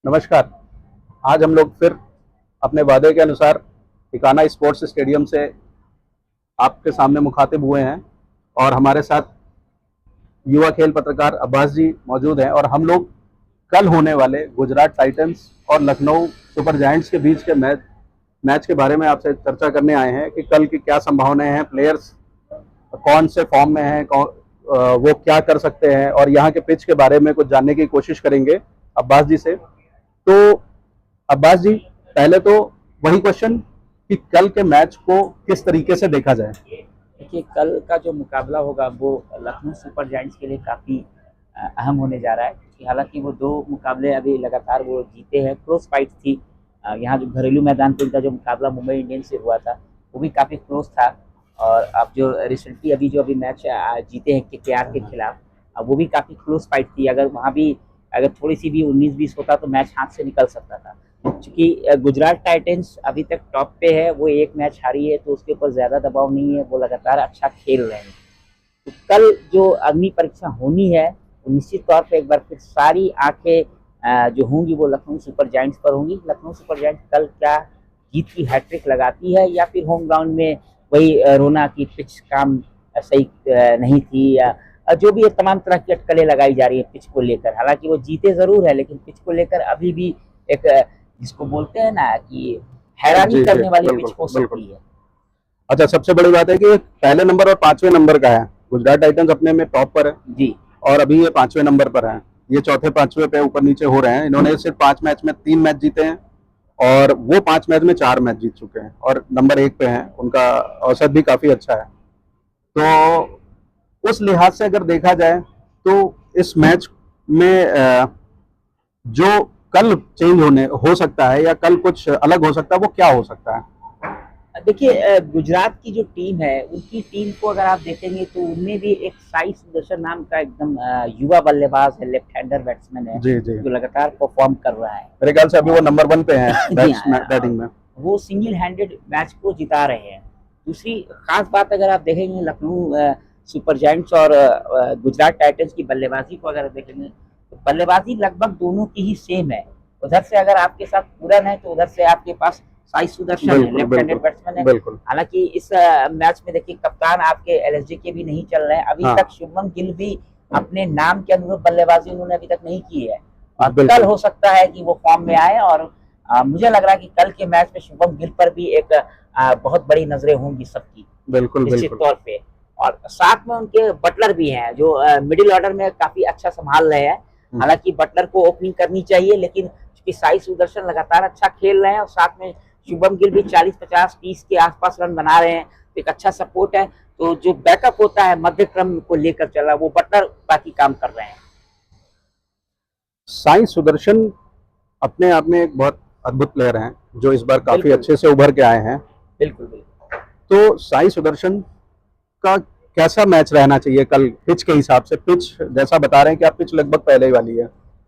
नमस्कार। आज हम लोग फिर अपने वादे के अनुसार इकाना स्पोर्ट्स स्टेडियम से आपके सामने मुखातिब हुए हैं और हमारे साथ युवा खेल पत्रकार अब्बास जी मौजूद हैं और हम लोग कल होने वाले गुजरात टाइटंस और लखनऊ सुपर जायंट्स के बीच के मैच के बारे में आपसे चर्चा करने आए हैं कि कल की क्या संभावनाएं हैं, प्लेयर्स कौन से फॉर्म में हैं, वो क्या कर सकते हैं और यहाँ के पिच के बारे में कुछ जानने की कोशिश करेंगे अब्बास जी से। तो अब्बास जी, पहले तो वही क्वेश्चन कि कल के मैच को किस तरीके से देखा जाए। देखिए, कल का जो मुकाबला होगा वो लखनऊ सुपर जायंट्स के लिए काफ़ी अहम होने जा रहा है कि हालांकि वो दो मुकाबले अभी लगातार वो जीते हैं। क्लोज फाइट थी। यहाँ जो घरेलू मैदान पर इनका जो मुकाबला मुंबई इंडियंस से हुआ था वो भी काफ़ी क्लोज था। और अब जो रिसेंटली अभी मैच जीते हैं केकेआर के खिलाफ, अब वो भी काफ़ी क्लोज फाइट थी। अगर वहाँ भी अगर थोड़ी सी भी 19-20 होता तो मैच हाथ से निकल सकता था। क्योंकि गुजरात टाइटंस अभी तक टॉप पे है, वो एक मैच हारी है तो उसके ऊपर ज़्यादा दबाव नहीं है, वो लगातार अच्छा खेल रहे हैं। तो कल जो अग्नि परीक्षा होनी है वो निश्चित तौर पे एक बार फिर सारी आंखें जो होंगी वो लखनऊ सुपर जायंट्स पर होंगी। लखनऊ सुपर जायंट्स कल क्या जीत की हैट्रिक लगाती है या फिर होम ग्राउंड में वही रोना की पिच काम सही नहीं थी, या जो भी तमाम तरह की अटकलें लगाई जा रही है पिच को लेकर। हालांकि वो जीते जरूर है लेकिन पिच को लेकर अभी भी एक जिसको बोलते हैं ना कि हैरानी जी जी, करने वाली पिच बिल्कुल हो बिल्कुल। सकती है। अच्छा, सबसे बड़ी बात है कि पहले नंबर और पांचवें नंबर का है। गुजरात टाइटंस अपने में टॉप पर है जी और अभी ये पांचवें नंबर पर है। ये चौथे पांचवें पे ऊपर नीचे हो रहे हैं। इन्होंने सिर्फ 5 मैच में 3 मैच जीते हैं और वो 5 मैच में 4 मैच जीत चुके हैं और नंबर 1 पे हैं। उनका औसत भी काफी अच्छा है। तो उस लिहाज से अगर देखा जाए तो इस मैच में जो कल चेंज होने हो सकता है या कल कुछ अलग हो सकता है, वो क्या हो सकता है। देखिए, गुजरात की जो टीम है उनकी टीम को अगर आप देखेंगे तो उनमें भी एक साई सुदर्शन नाम का एकदम युवा बल्लेबाज है, लेफ्ट हैंडर बैट्समैन है जी जी, जो लगातार परफॉर्म कर रहा है। मेरे ख्याल से अभी वो नंबर 1 पे हैं जी हाँ, बैटिंग में। वो सिंगल हैंडेड मैच को जिता रहे हैं। दूसरी खास बात अगर आप देखेंगे लखनऊ सुपर जायंट्स और गुजरात टाइटंस की बल्लेबाजी को अगर देखेंगे तो बल्लेबाजी लगभग दोनों की ही सेम है। उधर से अगर आपके साथ पूरन है तो उधर से आपके पास साई सुदर्शन है, बिल्कुल लेफ्ट हैंडेड बिल्कुल बैट्समैन है। बिल्कुल। हालांकि इस मैच में देखिए कप्तान आपके एलएसजी के भी नहीं चल रहे हैं अभी हाँ तक। शुभमन गिल भी अपने नाम के अनुरूप बल्लेबाजी उन्होंने अभी तक नहीं की है और कल बिल्कुल हो सकता है कि वो फॉर्म में आए। और मुझे लग रहा है कि कल के मैच में शुभम गिल पर भी एक बहुत बड़ी नजरें होंगी सबकी, बिल्कुल निश्चित बिल्कुल। तौर पे। और साथ में उनके बटलर भी हैं जो मिडिल ऑर्डर में काफी अच्छा संभाल रहे हैं। हालांकि बटलर को ओपनिंग करनी चाहिए लेकिन चूंकि साई सुदर्शन लगातार अच्छा खेल रहे हैं और साथ में शुभम गिल भी 40-50-30 के आसपास रन बना रहे हैं तो एक अच्छा सपोर्ट है। तो जो बैकअप होता है मध्य क्रम को लेकर चल रहा है वो बटलर बाकी काम कर रहे हैं। साई सुदर्शन अपने आप में एक बहुत अद्भुत प्लेयर हैं जो इस बार काफी बिल्कुल अच्छे से उभर के आए हैं। बिल्कुल बिल्कुल। तो साई सुदर्शन का कैसा मैच रहना चाहिए कल पिच के हिसाब से। पिच जैसा बता रहे हैं कि आप, पिच लगभग पहले ही वाली है।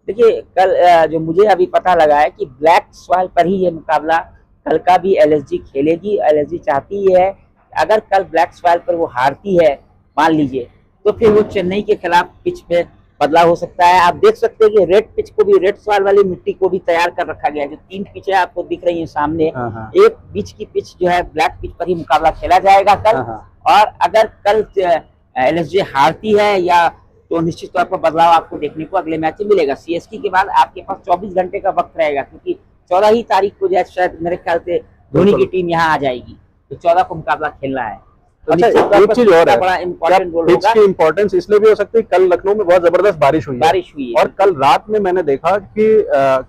देखिए, कल जो मुझे अभी पता लगा है कि ब्लैक सॉइल पर ही ये मुकाबला कल का भी एलएसजी खेलेगी। एलएसजी चाहती है अगर कल ब्लैक सॉइल पर वो हारती है मान लीजिए तो फिर वो चेन्नई के खिलाफ पिच में बदलाव हो सकता है। आप देख सकते हैं कि रेड पिच को भी, रेड सॉइल वाली मिट्टी को भी तैयार कर रखा गया है। जो 3 पिचें आपको दिख रही हैं सामने, हाँ हाँ एक बीच की पिच जो है ब्लैक पिच पर ही मुकाबला खेला जाएगा कल। हाँ हाँ। और अगर कल एलएसजी हारती है या तो निश्चित तौर पर बदलाव आपको देखने को अगले मैच में मिलेगा। सीएसके के बाद आपके पास 24 घंटे का वक्त रहेगा क्योंकि 14 ही तारीख को जो है शायद मेरे ख्याल से धोनी की टीम यहाँ आ जाएगी तो 14 को मुकाबला खेलना है। तो अच्छा, एक चीज और है, बड़ा इम्पोर्टेंट रोल पिच होगा। की इम्पोर्टेंस इसलिए भी हो सकती है कल लखनऊ में बहुत जबरदस्त बारिश हुई है। बारिश हुई है और कल रात में मैंने देखा कि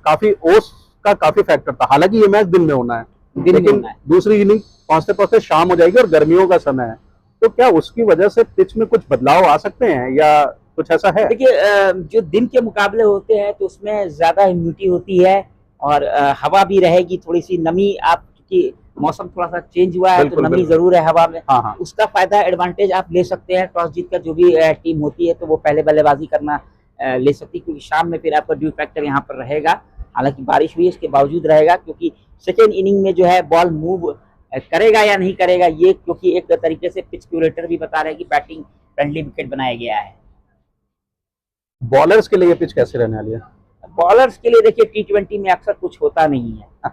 काफी ओस का काफी फैक्टर था। हालांकि ये मैच दिन में होना है दिन में लेकिन होना है। दूसरी इनिंग पहुंचते पहुंचते शाम हो जाएगी और गर्मियों का समय है। तो क्या उसकी वजह से पिच में कुछ बदलाव आ सकते हैं या कुछ ऐसा है। देखिए, जो दिन के मुकाबले होते हैं तो उसमें ज्यादा ह्यूमिडिटी होती है और हवा भी रहेगी, थोड़ी सी नमी, आपकी मौसम थोड़ा सा चेंज हुआ है तो बिल्कुल नमी बिल्कुल। जरूर है हवा में। हाँ हाँ उसका फायदा एडवांटेज आप ले सकते हैं। टॉस जीत कर जो भी टीम होती है तो वो पहले बल्लेबाजी करना ले सकती है क्योंकि शाम में फिर आपका ड्यू फैक्टर यहाँ पर रहेगा। हालांकि बारिश हुई इसके बावजूद रहेगा क्योंकि सेकेंड इनिंग में जो है बॉल मूव करेगा या नहीं करेगा ये, क्योंकि एक तरीके से पिच क्यूरेटर भी बता रहे हैं कि बैटिंग फ्रेंडली विकेट बनाया गया है। बॉलर्स के लिए ये पिच कैसे रहने वाली है। बॉलर्स के लिए देखिए T20 में अक्सर कुछ होता नहीं है।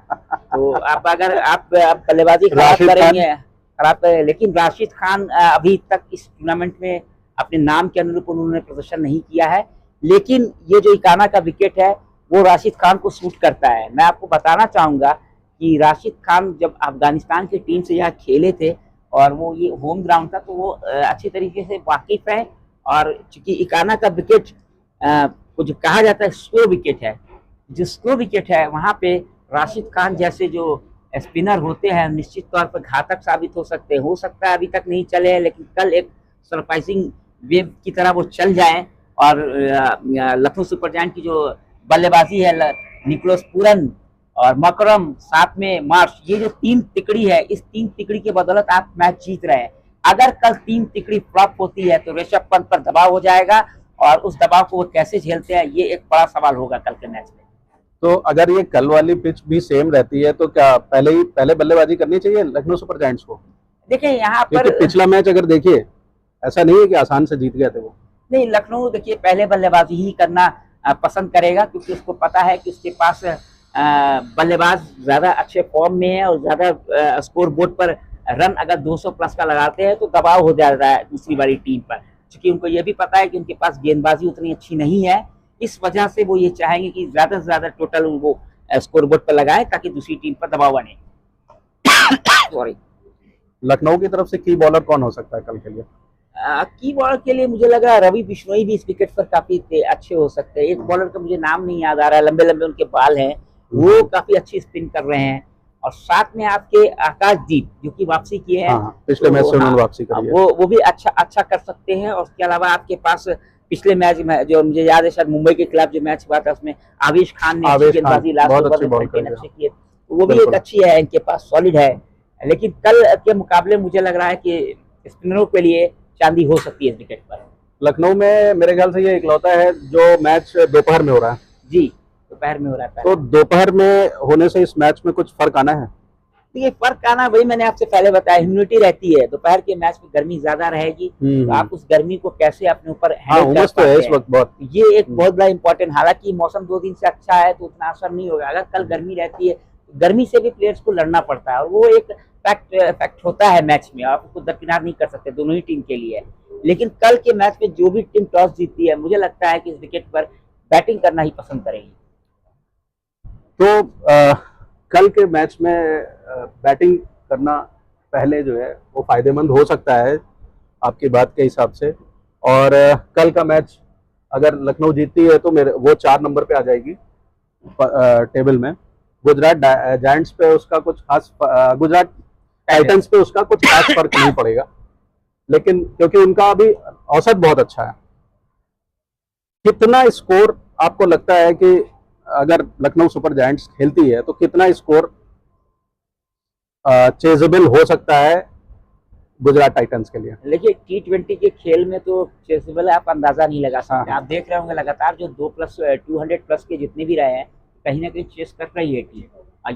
तो आप अगर आप बल्लेबाजी खराब राशिद खान। करेंगे, खराब करेंगे, लेकिन राशिद खान अभी तक इस टूर्नामेंट में अपने नाम के अनुरूप उन्होंने प्रदर्शन नहीं किया है, लेकिन ये जो इकाना का विकेट है वो राशिद खान को सूट करता है। मैं आपको बताना चाहूंगा कि राशिद खान जब अफगानिस्तान की टीम से यहाँ खेले थे और वो ये होम ग्राउंड था, तो वो अच्छी तरीके से वाकिफ है। और चूंकि इकाना का विकेट को जो कहा जाता है स्लो विकेट है, जो स्लो विकेट है वहाँ पे राशिद खान जैसे जो स्पिनर होते हैं निश्चित तौर पर घातक साबित हो सकते हैं। हो सकता है अभी तक नहीं चले हैं, लेकिन कल एक सरप्राइजिंग वेव की तरह वो चल जाए और लखनऊ सुपर जायंट की जो बल्लेबाजी है निकोलस पूरन और मकरम साथ में मार्श, ये जो तीन तिकड़ी है, इस तीन तिकड़ी के बदौलत आप मैच जीत रहे हैं। अगर कल तीन तिकड़ी फ्लॉप होती है तो ऋषभ पंत पर दबाव हो जाएगा और उस दबाव को वो कैसे झेलते हैं ये एक बड़ा सवाल होगा कल के मैच में। तो अगर ये कल वाली पिच भी सेम रहती है तो क्या पहले बल्लेबाजी करनी चाहिए लखनऊ सुपर जायंट्स को? देखिए यहाँ क्योंकि पर पिछला मैच अगर देखिए ऐसा नहीं है कि आसान से जीत गए थे वो। नहीं, लखनऊ देखिए पहले बल्लेबाजी ही करना पसंद करेगा, क्योंकि उसको पता है कि उसके पास बल्लेबाज ज्यादा अच्छे फॉर्म में है और ज्यादा स्कोर बोर्ड पर रन अगर 200 प्लस का लगाते हैं तो दबाव हो जाता है दूसरी वाली टीम पर, क्योंकि उनको ये भी पता है कि उनके पास गेंदबाजी उतनी अच्छी नहीं है। इस वजह से वो ये चाहेंगे कि ज्यादा से ज्यादा टोटल वो स्कोर बोर्ड पर लगाए ताकि दूसरी टीम पर दबाव बने। सॉरी। लखनऊ की तरफ से की बॉलर कौन हो सकता है कल के लिए? की बॉलर के लिए मुझे लग रहा है रवि बिश्नोई भी इस विकेट पर काफी अच्छे हो सकते हैं। एक बॉलर का मुझे नाम नहीं याद आ रहा है, लंबे लंबे उनके बाल हैं, वो काफी अच्छी स्पिन कर रहे हैं। और साथ में आपके आकाशदीप जो कि वापसी किए हैं, पिछले मैच से उन्होंने वापसी करी है, वो भी अच्छा कर सकते हैं। और उसके अलावा आपके पास पिछले मैच में जो मुझे याद है शायद मुंबई के खिलाफ जो मैच हुआ था उसमें आवेश खान ने अच्छी गेंदबाजी लास्ट ओवर में अच्छे किए, वो भी एक अच्छी है, इनके पास सॉलिड है। लेकिन कल के मुकाबले मुझे लग रहा है कि स्पिनरों के लिए चांदी हो सकती है इस विकेट पर। लखनऊ में मेरे ख्याल से ये इकलौता है जो मैच दोपहर में हो रहा है। जी, दोपहर में हो रहा है। तो दोपहर में होने से इस मैच में कुछ फर्क आना है? देखिए फर्क आना वही मैंने आपसे पहले बताया, ह्यूमिडिटी रहती है दोपहर के मैच में, गर्मी ज्यादा रहेगी, तो आप उस गर्मी को कैसे अपने ऊपर हैंडल कर पाते हैं, इस वक्त बहुत ये एक बहुत बड़ा इंपॉर्टेंट। हालांकि मौसम 2 दिन से अच्छा है तो उतना असर नहीं होगा। अगर कल गर्मी रहती है तो गर्मी से भी प्लेयर्स को लड़ना पड़ता है और वो एक फैक्ट होता है मैच में, आप उसको दरकिनार नहीं कर सकते दोनों ही टीम के लिए। लेकिन कल के मैच में जो भी टीम टॉस जीतती है मुझे लगता है कि इस विकेट पर बैटिंग करना ही पसंद करेगी। तो कल के मैच में बैटिंग करना पहले जो है वो फायदेमंद हो सकता है आपकी बात के हिसाब से। और कल का मैच अगर लखनऊ जीतती है तो वो 4 नंबर पे आ जाएगी टेबल में। गुजरात जायंट्स पे उसका कुछ खास गुजरात टाइटंस पे उसका कुछ खास फर्क नहीं पड़ेगा, लेकिन क्योंकि उनका अभी औसत बहुत अच्छा है। कितना स्कोर आपको लगता है कि अगर लखनऊ सुपर जायंट्स खेलती है तो कितना स्कोर चेजेबल हो सकता है गुजरात टाइटंस के लिए? देखिए T20 के खेल में तो चेजेबल आप अंदाजा नहीं लगा सकते। आप देख रहे होंगे लगातार जो 200 प्लस के जितने भी रहे हैं कहीं ना कहीं चेस कर रही है टीम,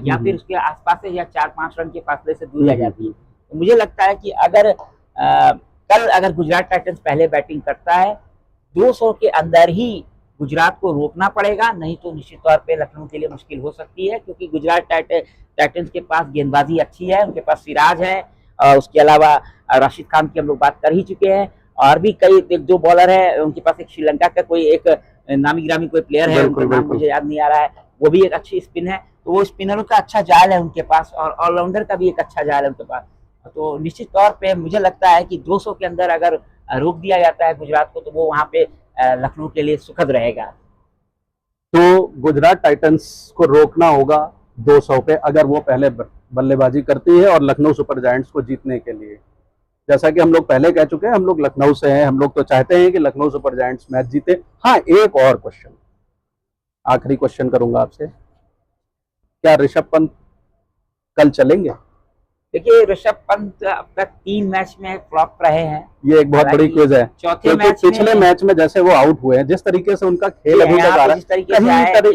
या फिर उसके आसपास से या 4-5 रन के फासले से दूर रह जाती है। तो मुझे लगता है कि अगर कल अगर गुजरात टाइटंस पहले बैटिंग करता है 200 के अंदर ही गुजरात को रोकना पड़ेगा, नहीं तो निश्चित तौर पे लखनऊ के लिए मुश्किल हो सकती है, क्योंकि गुजरात टाइटंस के पास गेंदबाजी अच्छी है, उनके पास सिराज है और उसके अलावा राशिद खान की हम लोग बात कर ही चुके हैं, और भी कई एक दो बॉलर है उनके पास। एक श्रीलंका का कोई एक नामी गिरामी कोई प्लेयर है, उनका नाम मुझे याद नहीं आ रहा है, वो भी एक अच्छी स्पिन है। तो वो स्पिनरों का अच्छा जाल है उनके पास और ऑलराउंडर का भी एक अच्छा जाल है उनके पास। तो निश्चित तौर पे मुझे लगता है कि 200 के अंदर अगर रोक दिया जाता है गुजरात को तो वो वहां पे लखनऊ के लिए सुखद रहेगा। तो गुजरात टाइटंस को रोकना होगा 200 पे अगर वो पहले बल्लेबाजी करती है और लखनऊ सुपर जायंट्स को जीतने के लिए। जैसा कि हम लोग पहले कह चुके हैं, हम लोग लखनऊ से हैं, हम लोग तो चाहते हैं कि लखनऊ सुपर जायंट्स मैच जीते। हाँ, एक और क्वेश्चन, आखिरी क्वेश्चन करूंगा आपसे, क्या ऋषभ पंत कल चलेंगे? देखिए ऋषभ पंत अब तक 3 मैच में फ्लॉप रहे हैं, ये एक बहुत बड़ी क्विज है। चौथे मैच पिछले मैच में जैसे वो आउट हुए हैं, जिस तरीके से उनका खेल अभी तक आ रहा है,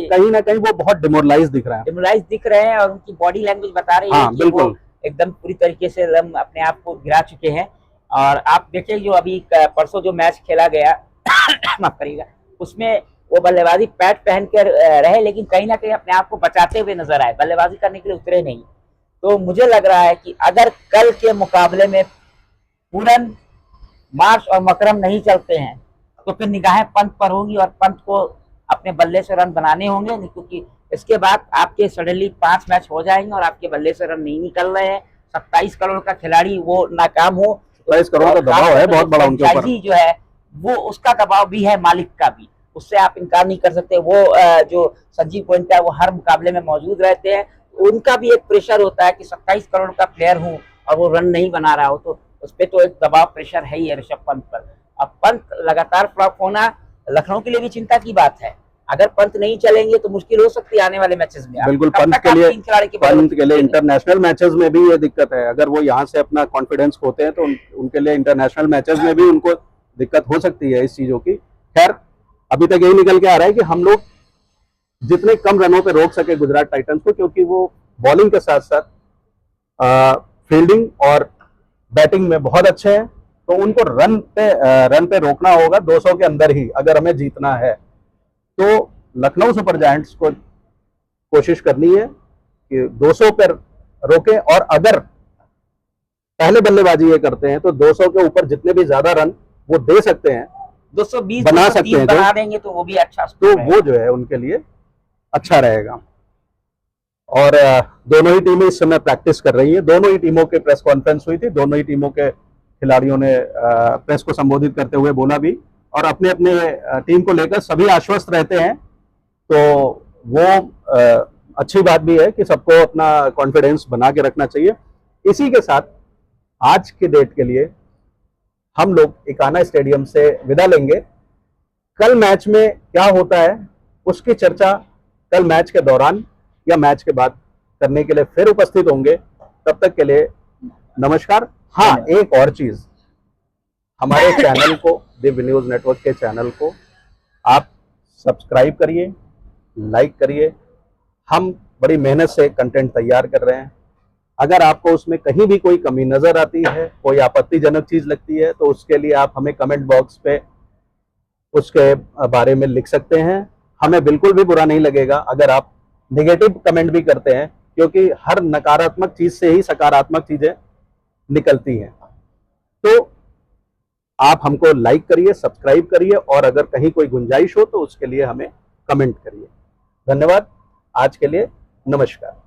कहीं ना कहीं वो बहुत डिमोरलाइज दिख रहे हैं और उनकी बॉडी लैंग्वेज बता रही है कि वो एकदम पूरी तरीके से अपने आप को गिरा चुके हैं। और आप देखिए जो अभी परसों जो मैच खेला गया माफ करिएगा, उसमें वो बल्लेबाजी पैड पहन कर रहे, लेकिन कहीं ना कहीं अपने आप को बचाते हुए नजर आए, बल्लेबाजी करने के लिए उतरे नहीं। तो मुझे लग रहा है कि अगर कल के मुकाबले में पूरन, मार्श और मकरम नहीं चलते हैं तो फिर निगाहें पंत पर होंगी और पंत को अपने बल्ले से रन बनाने होंगे, क्योंकि इसके बाद आपके सडनली 5 मैच हो जाएंगे और आपके बल्ले से रन नहीं निकल रहे हैं। 27 करोड़ का खिलाड़ी वो नाकाम हो, 27 करोड़ का दबाव है बहुत बड़ा उनके ऊपर, जो है वो उसका दबाव भी है, मालिक का भी, उससे आप इनकार नहीं कर सकते। वो जो संजीव गोयनका वो हर मुकाबले में मौजूद रहते हैं, उनका भी एक प्रेशर होता है कि 27 करोड़ का प्लेयर हूँ और वो रन नहीं बना रहा हो, तो उस पर तो एक दबाव प्रेशर है ही है ऋषभ पंत पर। अब पंत लगातार फ्लॉप होना लखनऊ के लिए भी चिंता की बात है। अगर पंत नहीं चलेंगे तो मुश्किल हो सकती है आने वाले मैचेस में। बिल्कुल, पंत के लिए इंटरनेशनल मैचेस में भी ये दिक्कत है। अगर वो यहाँ से अपना कॉन्फिडेंस खोते हैं तो उनके लिए इंटरनेशनल मैचेस में भी उनको दिक्कत हो सकती है इस चीजों की। खैर, अभी तक यही निकल के आ रहा है कि हम लोग जितने कम रनों पे रोक सके गुजरात टाइटंस को, क्योंकि वो बॉलिंग के साथ साथ फील्डिंग और बैटिंग में बहुत अच्छे हैं, तो उनको रन पे रोकना होगा 200 के अंदर ही अगर हमें जीतना है। तो लखनऊ सुपर जायंट्स को कोशिश करनी है कि 200 पर रोके, और अगर पहले बल्लेबाजी ये करते हैं तो 200 के ऊपर जितने भी ज्यादा रन वो दे सकते हैं, 220 बना सकते हैं, बना देंगे तो वो भी अच्छा, तो वो जो है उनके लिए अच्छा रहेगा। और दोनों ही टीमें इस समय प्रैक्टिस कर रही है। दोनों ही टीमों के प्रेस कॉन्फ्रेंस हुई थी, दोनों ही टीमों के खिलाड़ियों ने प्रेस को संबोधित करते हुए बोला भी, और अपने अपने टीम को लेकर सभी आश्वस्त रहते हैं। तो वो अच्छी बात भी है कि सबको अपना कॉन्फिडेंस बना के रखना चाहिए। इसी के साथ आज के डेट के लिए हम लोग इकाना स्टेडियम से विदा लेंगे। कल मैच में क्या होता है उसकी चर्चा कल मैच के दौरान या मैच के बाद करने के लिए फिर उपस्थित होंगे। तब तक के लिए नमस्कार। हाँ, एक और चीज, हमारे चैनल को, दिव्य न्यूज नेटवर्क के चैनल को आप सब्सक्राइब करिए, लाइक करिए। हम बड़ी मेहनत से कंटेंट तैयार कर रहे हैं। अगर आपको उसमें कहीं भी कोई कमी नजर आती है, कोई आपत्तिजनक चीज लगती है, तो उसके लिए आप हमें कमेंट बॉक्स पे उसके बारे में लिख सकते हैं। हमें बिल्कुल भी बुरा नहीं लगेगा अगर आप नेगेटिव कमेंट भी करते हैं, क्योंकि हर नकारात्मक चीज से ही सकारात्मक चीजें निकलती हैं। तो आप हमको लाइक करिए, सब्सक्राइब करिए, और अगर कहीं कोई गुंजाइश हो तो उसके लिए हमें कमेंट करिए। धन्यवाद। आज के लिए नमस्कार।